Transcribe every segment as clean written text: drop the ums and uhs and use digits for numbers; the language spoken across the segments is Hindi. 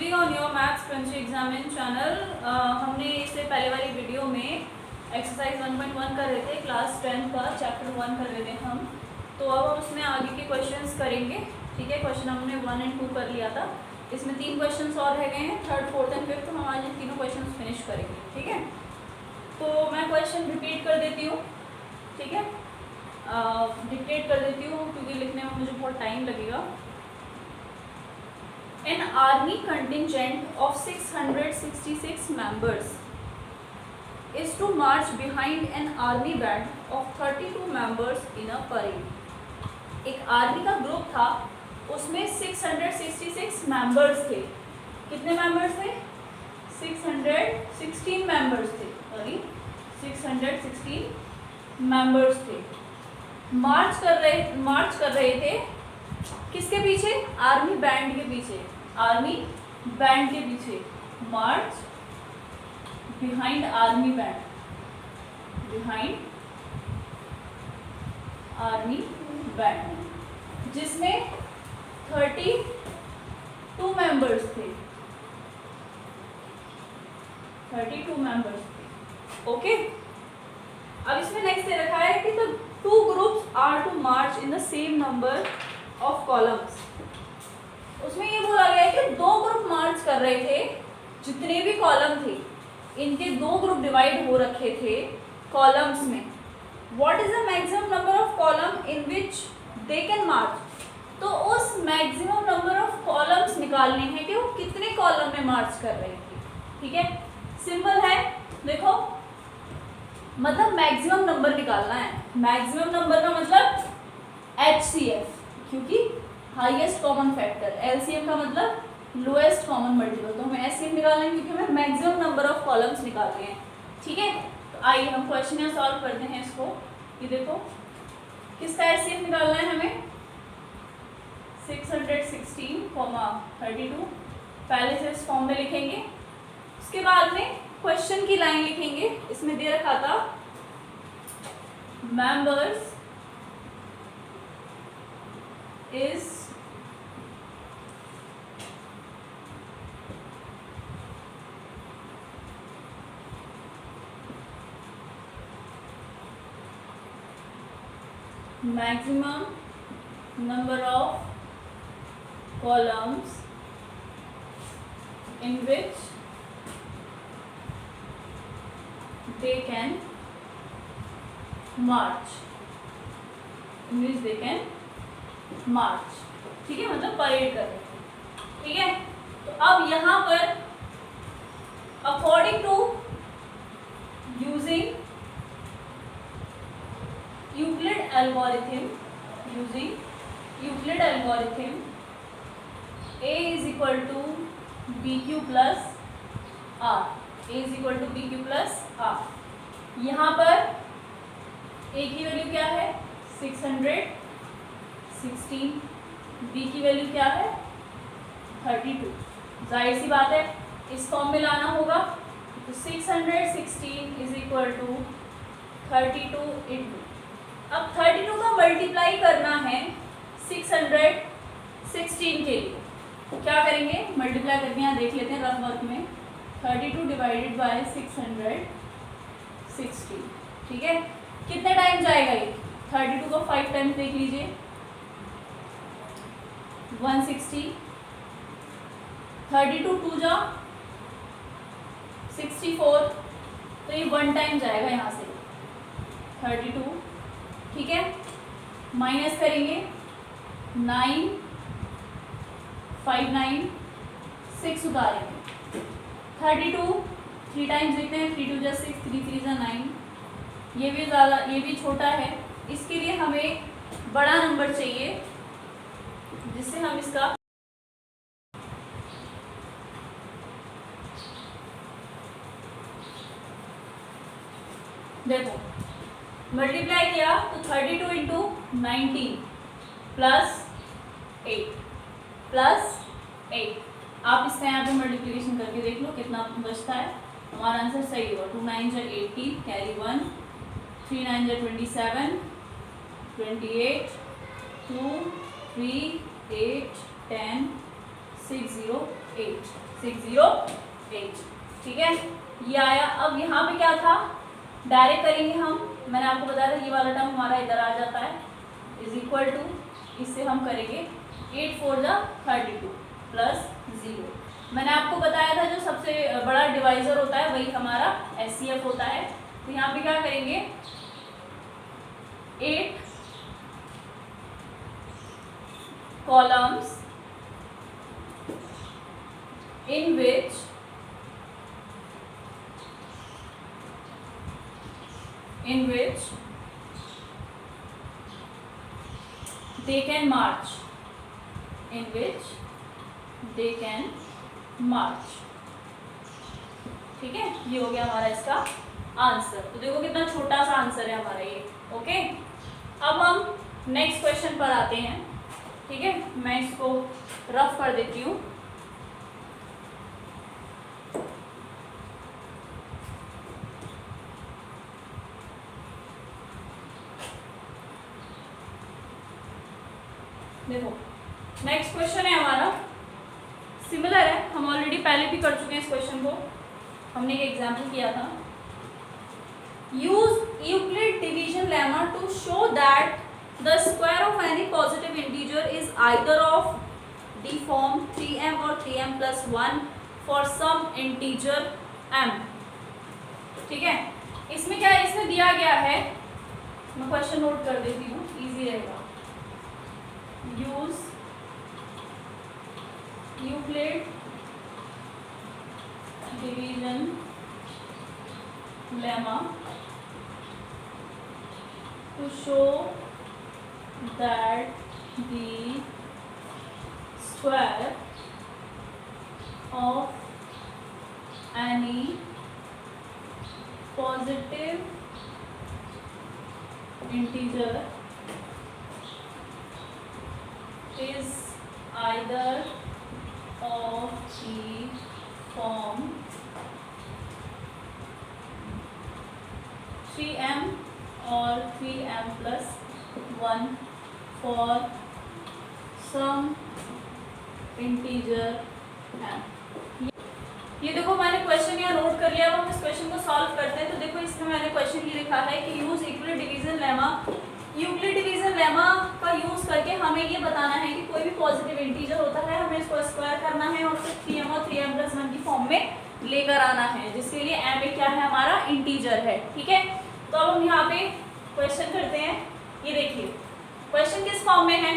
Sri on your Maths Crunchy Examine channel। हमने इससे पहले वाली वीडियो में एक्सरसाइज 1.1 कर रहे थे, क्लास 10 का चैप्टर 1 कर रहे थे हम। तो अब हम उसमें आगे के क्वेश्चंस करेंगे। ठीक है, क्वेश्चन हमने 1 और 2 कर लिया था, इसमें 3 क्वेश्चंस और रह गए हैं, 3rd, 4th एंड 5th। हम आज इन तीनों क्वेश्चंस फिनिश करेंगे। ठीक है, तो मैं क्वेश्चन रिपीट कर देती हूँ। ठीक है, डिक्टेट कर देती हूँ क्योंकि लिखने में मुझे बहुत टाइम लगेगा। An army contingent of 666 members is to march behind an army band of 32 members in a parade। एक आर्मी का ग्रुप था, उसमें 666 मेंबर्स थे। कितने मेंबर्स थे? 616 मेंबर्स थे। सॉरी, 616 मेंबर्स थे। मार्च कर रहे थे किसके पीछे? आर्मी बैंड के पीछे। आर्मी बैंड के पीछे मार्च behind army band, behind army band, जिसमें 32 मेंबर्स थे। 32 मेंबर्स थे। ओके, अब इसमें नेक्स्ट दे रखा है कि the 2 groups are to march in the same number of columns. उसमें ये बोला गया है कि 2 ग्रुप मार्च कर रहे थे, जितने भी कॉलम थे इनके 2 ग्रुप डिवाइड हो रखे थे कॉलम्स में। What is the maximum number of column in which they can march. तो उस मैक्सिमम नंबर ऑफ कॉलम्स निकालने हैं कि वो कितने कॉलम में मार्च कर रहे थे। ठीक है, सिंपल है। देखो, मतलब मैक्सिमम नंबर निकालना है। मैक्सिमम नंबर का मतलब HCF, क्योंकि हाईएस्ट कॉमन फैक्टर। LCM का मतलब लोएस्ट कॉमन मल्टीपल। तो हमें HCF निकालना है क्योंकि हमें मैक्सिमम नंबर ऑफ कॉलम्स निकालने हैं। ठीक है, तो आइए हम क्वेश्चन यहाँ सॉल्व करते हैं इसको। ये देखो, किसका HCF निकालना है हमें? 616, 32। पहले से इस फॉर्म में लिखेंगे, उसके बाद में क्वेश्चन की लाइन लिखेंगे। इसमें दे रखा था members is maximum number of columns in which they can march, in which they can मार्च। ठीक है, मतलब परेड कर रहे हैं। ठीक है, तो अब यहां पर according to using Euclid algorithm, A is equal to BQ plus R, A is equal to BQ plus R। यहाँ पर A की वैल्यू क्या है? 616, B की वैल्यू क्या है? 32। जाहिर सी बात है, इस फॉर्म में लाना होगा। तो 616 इज इक्वल टू 32 इंटू, अब 32 का मल्टीप्लाई करना है 616 के लिए। क्या करेंगे? मल्टीप्लाई करके यहाँ देख लेते हैं रफ वर्क में। 32 डिवाइडेड बाय 616। ठीक है, कितने टाइम जाएगा ये? 32 को 5 टाइम्स देख लीजिए, 160। 32 2 जा 64, तो ये 1 टाइम जाएगा यहाँ से 32। ठीक है, माइनस करेंगे 9, 5 9 6 उतारेंगे। 32 3 टाइम्स देखते हैं, 3 2 जा 6, 3 3 जा 9। ये भी ज़्यादा, ये भी छोटा है, इसके लिए हमें बड़ा नंबर चाहिए जिससे हम इसका देखो मल्टीप्लाई किया तो 32 इंटू 19 प्लस 8 आप इसका यहाँ पे मल्टीप्लिकेशन करके देख लो कितना बचता है। हमारा आंसर सही होगा। 2 9 जा 80, कैरी 1, 3 9 जा 27, 28, 2 3 8 10 6 0 608, ठीक है, ये आया। अब यहाँ पे क्या था, डायरेक्ट करेंगे हम, मैंने आपको बताया था ये वाला टर्म हमारा इधर आ जाता है, इज इक्वल टू, इससे हम करेंगे 8 4 जा 32 प्लस 0। मैंने आपको बताया था जो सबसे बड़ा डिवाइजर होता है वही हमारा HCF होता है। तो यहाँ पे क्या करेंगे, 8 columns in which they can march, ठीक है, ये हो गया हमारा इसका आंसर। तो देखो कितना छोटा सा आंसर है हमारा ये। ओके, अब हम नेक्स्ट क्वेश्चन पर आते हैं, ठीक है, मैं इसको रफ कर देती हूँ। देखो नेक्स्ट क्वेश्चन है हमारा, सिमिलर है, हम ऑलरेडी पहले भी कर चुके हैं इस क्वेश्चन को, हमने एक एग्जाम्पल किया था। Use Euclid division lemma to show that the square of any positive integer is either of the form 3m और 3m plus 1 for some integer m, ठीक है। इसमें क्या है, इसमें दिया गया है, मैं क्वेश्चन नोट कर देती हूँ, इजी रहेगा। Use Euclid division lemma to show that the square of any positive integer is either of the form 3m or 3m plus 1 for some integer m। ये देखो मैंने क्वेश्चन यहाँ नोट कर लिया, अब हम इस क्वेश्चन को सॉल्व करते हैं। तो देखो इसमें मैंने क्वेश्चन ये लिखा है कि use Euclid division lemma, Euclid division lemma का यूज करके हमें ये बताना है कि कोई भी पॉजिटिव इंटीजर होता है, हमें इसको स्क्वायर करना है और फिर 3m और 3m प्लस 1 की फॉर्म में लेकर आना है, जिसके लिए m एक क्या है, हमारा इंटीजर है, ठीक है। तो अब हम यहाँ पे क्वेश्चन करते हैं। ये देखिए क्वेश्चन किस फॉर्म में है,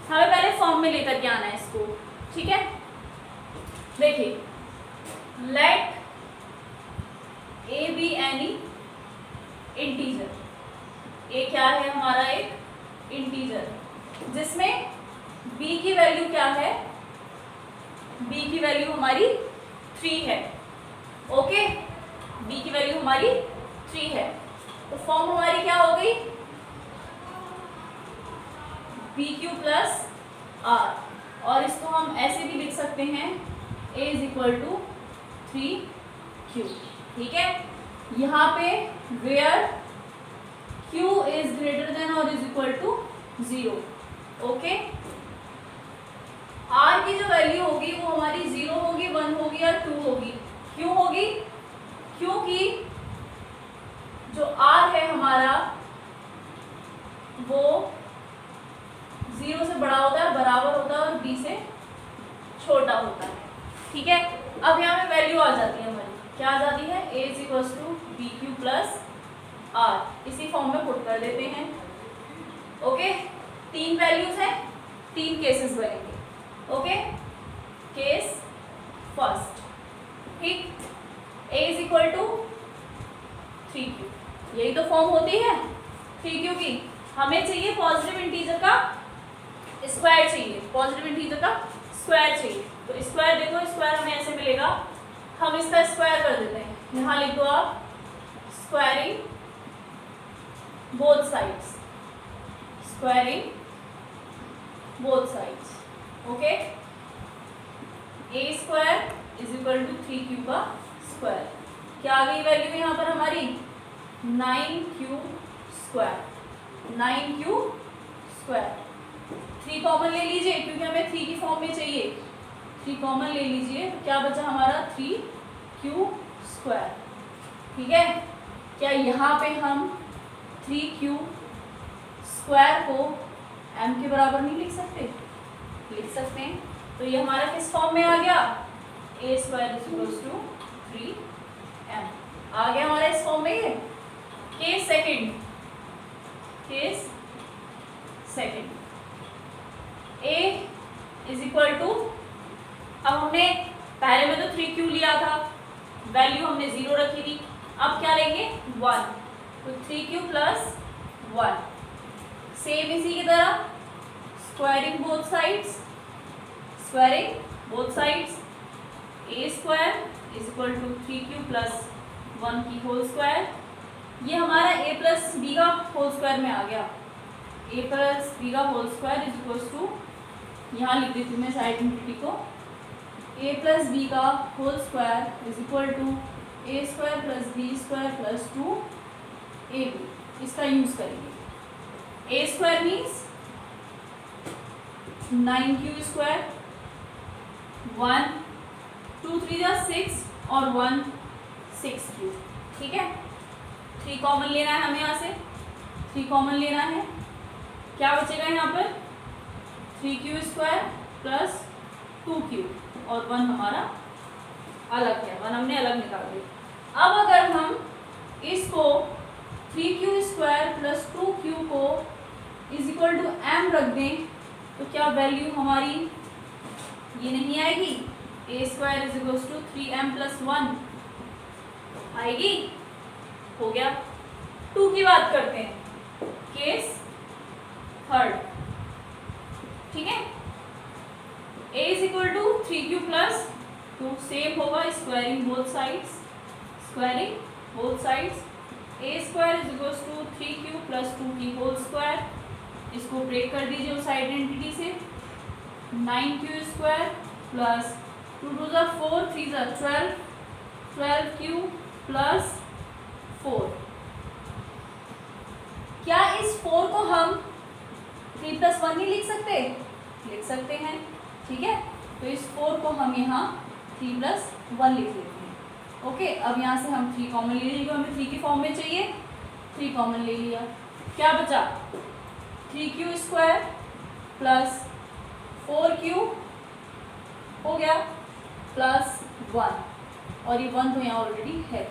हमें पहले फॉर्म में लेकर के आना है इसको, ठीक है। देखिए let a b any integer, a क्या है, हमारा एक इंटीजर जिसमें b की वैल्यू क्या है, b की वैल्यू हमारी 3 है। ओके, b की वैल्यू हमारी 3 है, तो फॉर्म हमारी क्या हो गई, BQ प्लस R, और इसको हम ऐसे भी लिख सकते हैं A is equal to 3Q, ठीक है। यहाँ पे where Q is greater than और is equal to 0, okay. R की जो वैल्यू होगी वो हमारी 0 होगी, 1 होगी और 2 होगी। क्यों होगी, क्योंकि जो R है हमारा वो 0 से बड़ा होता है, बराबर होता है और B से छोटा होता है, ठीक है। अब यहाँ पे वैल्यू आ जाती है हमारी, क्या आ जाती है, A is equal to BQ plus R, इसी फॉर्म में पुट कर देते हैं। ओके, 3 वैल्यूज हैं, 3 केसेस बनेंगे। ओके, केस फर्स्ट, ठीक, A is equal to 3Q, यही तो फॉर्म होती है 3Q की। हमें चाहिए पॉजिटिव इंटीजर का स्क्वायर चाहिए, पॉजिटिव इंटीजर का स्क्वायर चाहिए। तो स्क्वायर देखो, स्क्वायर हमें ऐसे मिलेगा, हम इसका स्क्वायर कर देते हैं, यहाँ लिख दो आप squaring both sides, squaring both sides. Okay, a square is equal to 3Q का स्क्वायर, क्या आ गई वैल्यू यहाँ पर हमारी, 9Q square, 9Q square. 3 common ले लीजिए क्योंकि हमें 3 की फॉर्म में चाहिए, 3 कॉमन ले लीजिए, तो क्या बचा हमारा 3q स्क्वायर। ठीक है, क्या यहाँ पे हम 3q स्क्वायर को m के बराबर नहीं लिख सकते? लिख सकते हैं। तो ये हमारा किस फॉर्म में आ गया? a square is equals to 3m आ गया हमारा इस फॉर्म में। ये case second a is equal to, अब हमने पहले में तो 3q लिया था, वैल्यू हमने 0 रखी थी, अब क्या लेंगे 1, तो 3q प्लस 1 सेम इसी की तरह squaring both sides a square is equal to 3q plus 1 की होल स्क्वायर। ये हमारा a प्लस बी का होल स्क्वायर में आ गया, a प्लस बी का whole square is equal to, यहाँ लिख देती हूँ मैं इस आइडेंटिटी को, a प्लस बी का whole square is equal to a square plus b square plus 2ab। इसका यूज करेंगे। a square means 9q square, 1 2 3 6 और 1 6q। ठीक है, 3 कॉमन लेना है हमें, यहाँ से 3 कॉमन लेना है, क्या बचेगा यहाँ पर 3q स्क्वायर प्लस 2q और 1 हमारा अलग है, 1 हमने अलग निकाल दिया। अब अगर हम इसको 3q स्क्वायर प्लस 2q को इज इक्वल टू m रख दें, तो क्या वैल्यू हमारी ये नहीं आएगी, a square is equal to 3m plus 1 आएगी? हो गया। 2 की बात करते हैं, केस थर्ड। ठीक है, a is equal to 3q plus 2 same होगा, squaring both sides a square is equal to 3q plus 2 की होल स्क्वायर। इसको ब्रेक कर दीजिए उस आइडेंटिटी से, 9q square plus 2 2 4 3 12 12q plus 4। क्या इस 4 को हम 3 प्लस 1 नहीं लिख सकते? लिख सकते हैं। ठीक है, तो इस 4 को हम यहाँ 3 प्लस 1 लिख लेते हैं। ओके, अब यहाँ से हम 3 कॉमन ले लीजिए, हमें 3 की फॉर्म में चाहिए, 3 कॉमन ले लिया, क्या बचा 3q स्क्वायर प्लस 4q हो गया प्लस 1, और ये 1 तो यहाँ ऑलरेडी है।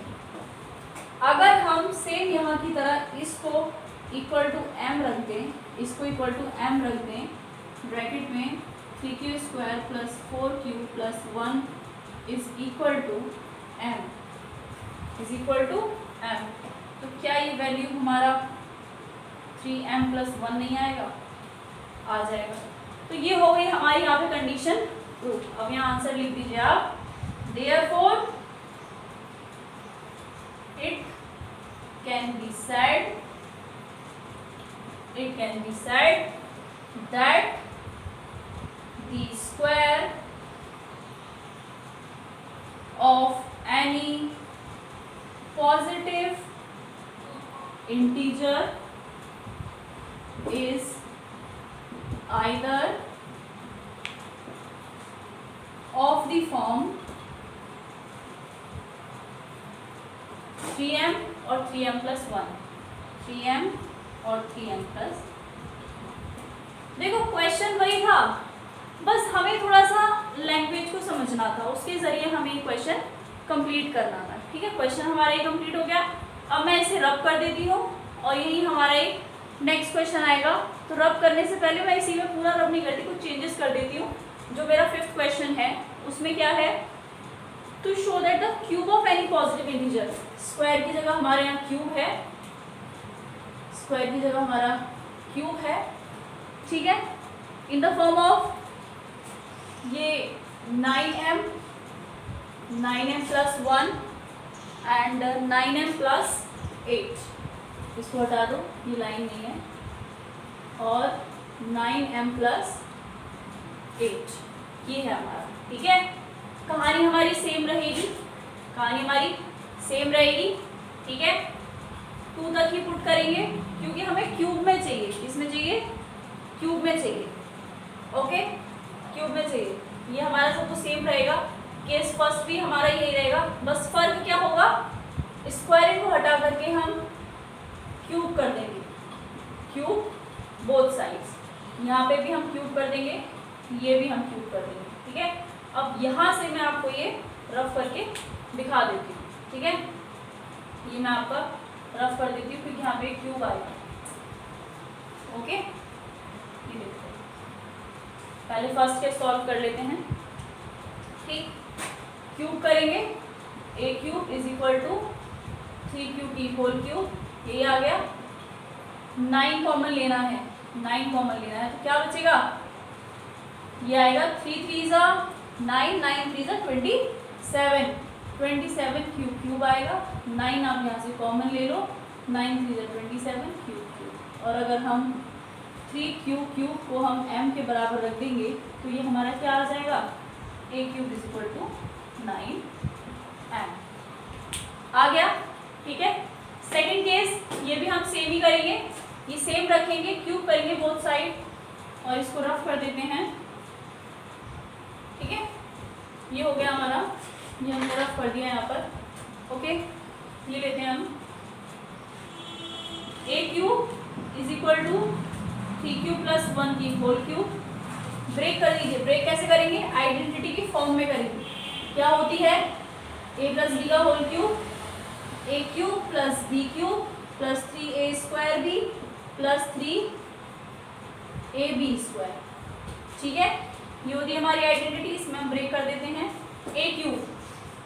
अगर हम सेम यहाँ की तरह इसको इक्वल टू m रख दें, इसको इक्वल टू m रख दें, ब्रैकेट में 3q square plus 4q plus 1 is equal to m, तो क्या ये वैल्यू हमारा 3m प्लस 1 नहीं आएगा? आ जाएगा। तो ये हो गई हमारी यहाँ पे कंडीशन प्रूफ। अब यहाँ आंसर लिख दीजिए आप, therefore it can be said that the square of any positive integer is either of the form 3m और 3m प्लस 1, 3m और 3m प्लस। देखो क्वेश्चन वही था, बस हमें थोड़ा सा लैंग्वेज को समझना था, उसके जरिए हमें ये क्वेश्चन कंप्लीट करना था। ठीक है, क्वेश्चन हमारा ये कंप्लीट हो गया। अब मैं इसे रब कर देती हूँ और यही हमारा एक नेक्स्ट क्वेश्चन आएगा। तो रब करने से पहले मैं इसी में पूरा रब नहीं करती, कुछ चेंजेस कर देती हूँ। जो मेरा 5th क्वेश्चन है उसमें क्या है, to show that the cube of any positive integer, square की जगह हमारे यहाँ क्यूब है, स्क्वायर की जगह हमारा क्यूब है। ठीक है, इन द फॉर्म ऑफ ये 9m plus 1 and 9m plus 8, इसको हटा दो, ये लाइन नहीं है, और 9m प्लस 8 ये है हमारा। ठीक है, कहानी हमारी सेम रहेगी, ठीक है। 2 तक ही पुट करेंगे क्योंकि हमें क्यूब में चाहिए, इसमें चाहिए, क्यूब में चाहिए। ओके, क्यूब में चाहिए। ये हमारा सब कुछ सेम रहेगा, केस फर्स्ट भी हमारा यही रहेगा, बस फर्क क्या होगा, स्क्वायरिंग को हटा करके हम क्यूब कर देंगे, क्यूब बोथ साइड्स, यहाँ पे भी हम क्यूब कर देंगे, ये भी हम क्यूब कर देंगे, ठीक है। अब यहाँ से मैं आपको ये रफ करके दिखा देती हूँ, ठीक है, ये मैं आपका रफ कर देती हूँ क्योंकि यहाँ पे क्यूब आएगा, ओके। ये देखते हैं, पहले फर्स्ट के सॉल्व कर लेते हैं, ठीक। क्यूब करेंगे, a cube is equal to 3qt whole cube, ये आ गया। 9 कॉमन लेना है, 9 कॉमन लेना है, तो क्या बचेगा, ये आएगा 3 3 जा 9, 9 3 जा 27, 27 क्यूब आएगा। 9 आप यहाँ से कॉमन ले लो, 9 3 जा 27 क्यूब। और अगर हम 3 क्यूब को हम m के बराबर रख देंगे तो ये हमारा क्या आ जाएगा, a cube is equal to 9m आ गया, ठीक है। सेकंड केस, ये भी हम सेम ही करेंगे, ये सेम रखेंगे, क्यूब करेंगे बोथ साइड और इसको रफ कर देते हैं, ठीक है। ये हो गया हमारा, ये हमने रफ कर दिया यहाँ पर, ओके। ये लेते हैं हम, a cube is equal to 3q plus 1 की होल क्यूब। ब्रेक कर दीजिए, ब्रेक कैसे करेंगे, आइडेंटिटी की फॉर्म में करेंगे। क्या होती है, a प्लस बी का whole cube, a cube plus b cube plus 3a square b plus 3ab square, ठीक है। ये होती है हमारी आइडेंटिटी, इसमें हम ब्रेक कर देते हैं। a क्यूब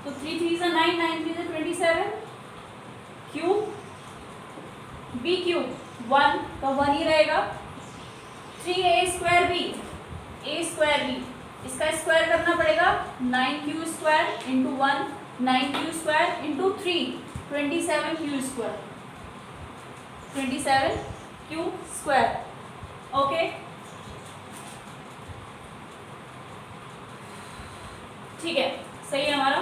तो 3 3 जा 9, 9 3 जा 27 क्यूब, b क्यूब 1 का 1 ही रहेगा, 3a square b, a square b, इसका स्क्वायर करना पड़ेगा, 9q square into 1, 9q square into 3, 27q square, 27q square, okay. ठीक है, सही है हमारा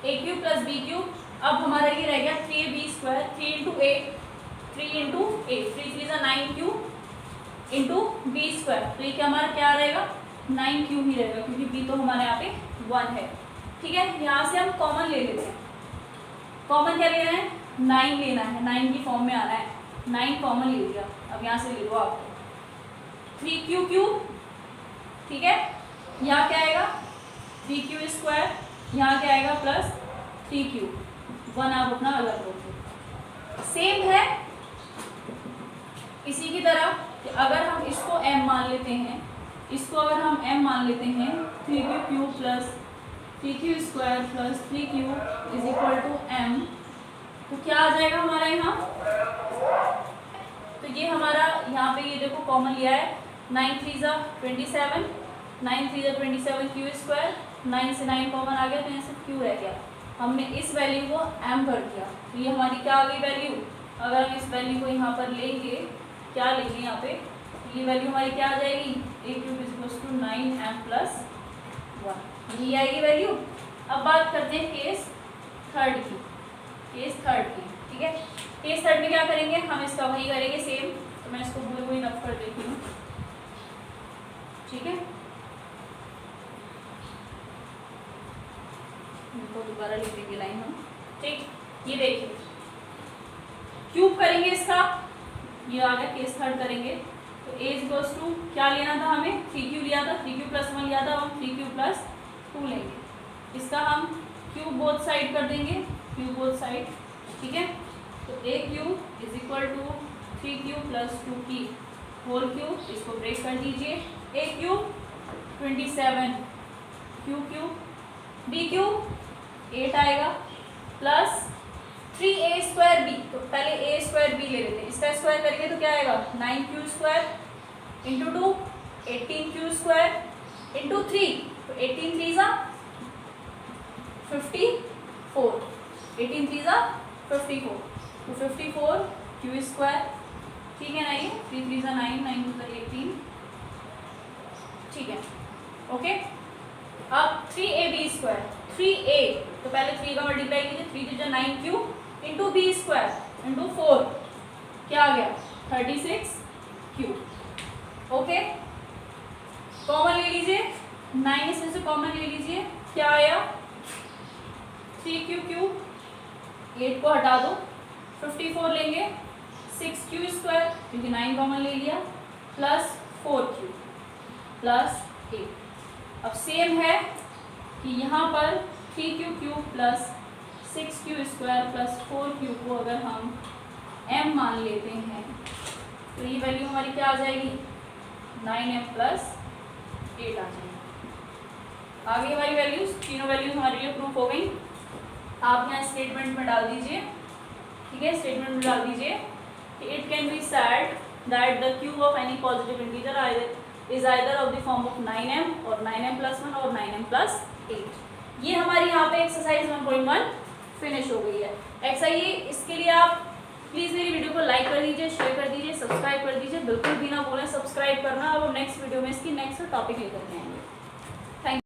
a cube plus b cube. अब हमारा ये रह गया 3ab square, 3 into a, 3 into a, 3 3 जा 9q इंटू b स्क्वायर, तो ये क्या हमारा क्या रहेगा, 9q ही रहेगा क्योंकि b तो हमारे यहाँ पे 1 है, ठीक है। यहाँ से हम कॉमन ले लेते हैं, कॉमन क्या लेना है, 9 लेना है, 9 की फॉर्म में आना है, 9 कॉमन ले लिया। अब यहाँ से ले लो आप 3q क्यूब, ठीक है। यहाँ क्या आएगा 3q स्क्वायर, यहाँ क्या आएगा प्लस 3q, 1 आप अपना अलग रखो। सेम है इसी की तरह कि अगर हम इसको m मान लेते हैं, इसको अगर हम m मान लेते हैं, 3q cube plus 3q square plus 3q is equal to m, तो क्या आ जाएगा हमारा यहाँ, तो ये हमारा यहाँ पे ये देखो कॉमन लिया है, 9 3 जा 27, 9 3 जा 27 क्यू स्क्वायर, 9 से 9 कॉमन आ गया तो यहाँ से क्यू रह गया, हमने इस वैल्यू को m कर दिया, तो ये हमारी क्या आ गई वैल्यू। अगर हम इस वैल्यू को यहाँ पर लेंगे, क्या लेंगे यहाँ पे, ये वैल्यू हमारी क्या आ जाएगी, a cube is equal to 9m plus 1, ये आएगी वैल्यू। अब बात करते हैं केस थर्ड की, केस थर्ड की, ठीक है। केस थर्ड में क्या करेंगे, हम इसका वही करेंगे सेम, तो मैं इसको वही रफ कर देती हूँ, ठीक है। इनको दोबारा लिख देंगे लाइन हम, ठीक। ये देखिए क्यूब करेंगे इसका, ये आ गया केस थर्ड करेंगे, तो a इक्वल्स टू क्या लेना था हमें, 3q लिया था, 3q प्लस 1 लिया था, हम 3q प्लस 2 लेंगे, इसका हम क्यूब बोथ साइड कर देंगे, क्यूब बोथ साइड, ठीक है। तो a cube is equal to 3q plus 2 की होल क्यूब, इसको ब्रेक कर दीजिए, a cube 27 q cube, b cube 8 आएगा प्लस 3a स्क्वायर b, तो पहले a स्क्वायर b ले लेते हैं, इसका स्क्वायर करेंगे तो क्या आएगा 9q square into 2 18q square into 3, तो 18 3 जा 54, 18 3 जा 54, तो 54 q स्क्वायर, ठीक है ना, ये 3 3 जा 9, 9 2 जा 18, ठीक है, ओके। अब 3ab स्क्वायर, 3a तो पहले 3 का मल्टीप्लाई कीजिए, 3 3 जा 9q into B square into 4, क्या आ गया 36q, ओके। कॉमन ले लीजिए, 9 इसमें से कॉमन ले लीजिए, क्या आया 3q क्यूब, 8 को हटा दो, 54 लेंगे, 6q स्क्वायर क्योंकि 9 कॉमन ले लिया, प्लस 4q प्लस 8। अब सेम है कि यहाँ पर 3q cube plus 6q square plus 4q को अगर हम m मान लेते हैं तो ये वैल्यू हमारी क्या आ जाएगी 9m प्लस 8 आ जाएगी। आगे हमारी वैल्यूज, तीनों वैल्यूज हमारे लिए प्रूफ हो गई। आप यहाँ स्टेटमेंट में डाल दीजिए, ठीक है, स्टेटमेंट में डाल दीजिए कि it can be said that the cube of any positive integer is either of the form of 9m और 9m प्लस 1 और 9m प्लस 8। ये हमारी यहाँ पे एक्सरसाइज 1.1 फिनिश हो गई है। एक्सरसाइज इसके लिए आप प्लीज़ मेरी वीडियो को लाइक कर दीजिए, शेयर कर दीजिए, सब्सक्राइब कर दीजिए, बिल्कुल भी ना भूलें सब्सक्राइब करना। और नेक्स्ट वीडियो में इसकी नेक्स्ट टॉपिक लेकर के आएंगे।